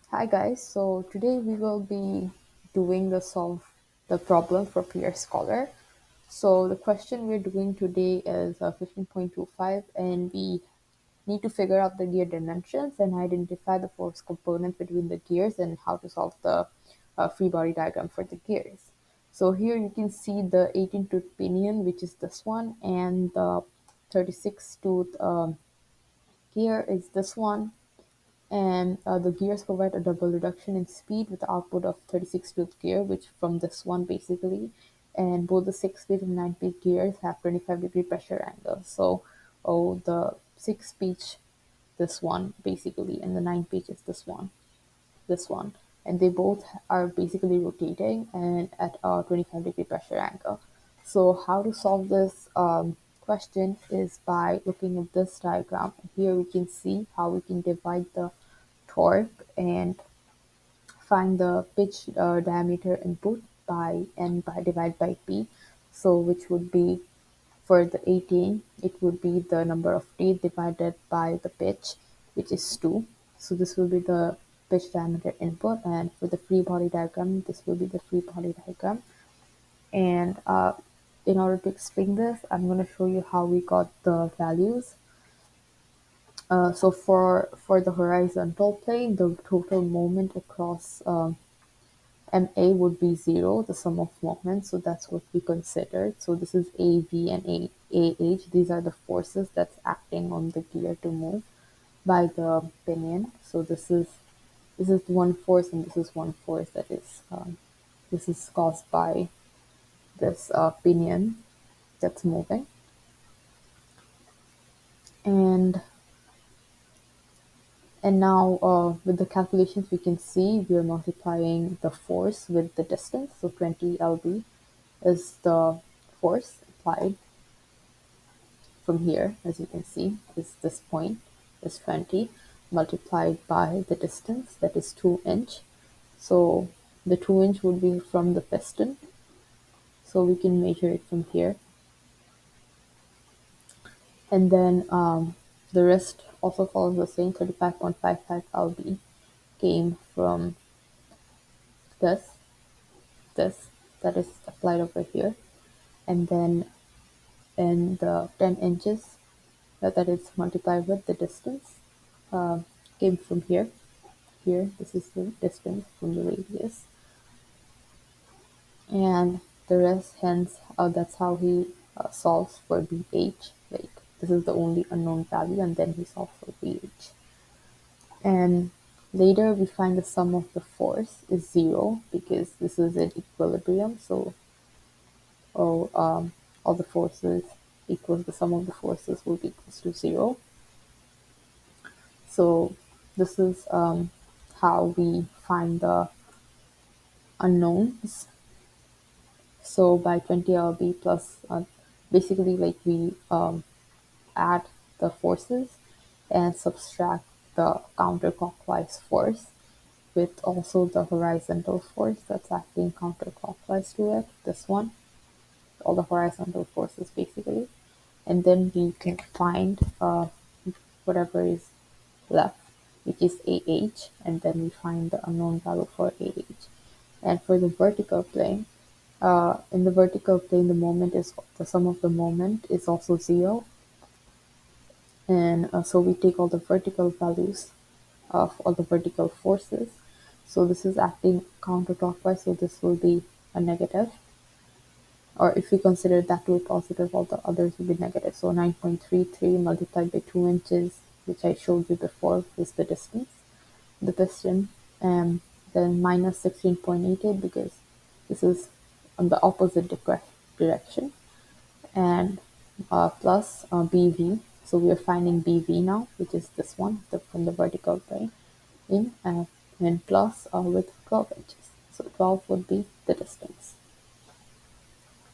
Hi guys, so today we will be doing the problem for Peer Scholar. So the question we're doing today is 15.25 and we need to figure out the gear dimensions and identify the force components between the gears and how to solve the free body diagram for the gears. So here you can see the 18 tooth pinion, which is this one, and the 36 tooth gear is this one, and the gears provide a double reduction in speed with the output of 36 tooth gear, which from this one basically, and both the 6 speed and 9 speed gears have 25-degree pressure angle. So the 6 speed, this one basically, and the 9 speed is this one, and they both are basically rotating and at a 25-degree pressure angle. So how to solve this question is by looking at this diagram. Here we can see how we can divide the torque and find the pitch diameter input by and by divide by p. So which would be for the 18, it would be the number of teeth divided by the pitch, which is 2. So this will be the pitch diameter input, and for the free body diagram, this will be the free body diagram. And in order to explain this, I'm going to show you how we got the values. So for the horizontal plane, the total moment across MA would be 0, the sum of moments. So that's what we considered. So this is AV and AH. These are the forces that's acting on the gear to move by the pinion. So this is one force, and this is one force that is this is caused by this pinion that's moving. And now with the calculations, we can see we are multiplying the force with the distance. So 20 lb is the force applied from here, as you can see, is this point is 20 multiplied by the distance, that is 2 inch. So the 2 inch would be from the piston. So we can measure it from here. And then the rest also follows the same. 35.55 lb came from this this that is applied over here, and then in the 10 inches that is multiplied with the distance uh, came from here. This is the distance from the radius, and the rest, hence that's how he solves for BH. Like, this is the only unknown value, and then he solves for BH. And later we find the sum of the force is 0 because this is in equilibrium. So all the forces equals the sum of the forces will be equals to 0. So this is how we find the unknowns. So by 20 lb plus, basically like we add the forces and subtract the counterclockwise force with also the horizontal force that's acting counterclockwise to it, this one, all the horizontal forces basically. And then we can find whatever is left, which is AH, and then we find the unknown value for AH. And for the vertical plane, in the vertical plane, the sum of the moment is also 0, and so we take all the vertical values of all the vertical forces. So this is acting counterclockwise, so this will be a negative, or if we consider that to be positive, all the others will be negative. So 9.33 multiplied by 2 inches, which I showed you before, is the distance, the piston, and then minus 16.88 because this is on the opposite direction, and plus BV. So we are finding BV now, which is this one from the vertical plane, in and plus with 12 inches. So 12 would be the distance.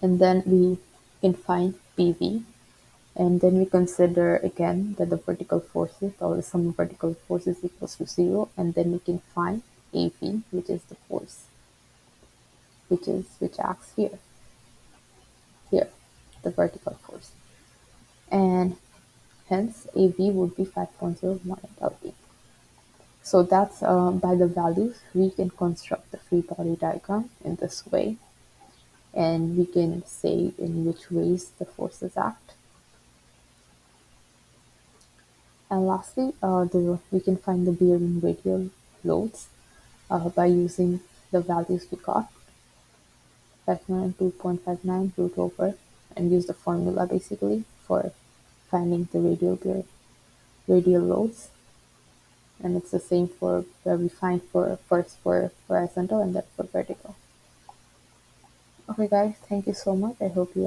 And then we can find PV, and then we consider again that the vertical forces or the sum of vertical forces equals to 0, and then we can find AV, which is the force which acts here, the vertical force, and hence AV would be 5.018 lb. So that's by the values, we can construct the free body diagram in this way, and we can say in which ways the forces act. And lastly, we can find the bearing radial loads by using the values we got, 592.59 root over, and use the formula basically for finding the radial loads. And it's the same for where we find for first for horizontal and then for vertical. Okay guys, thank you so much. I hope you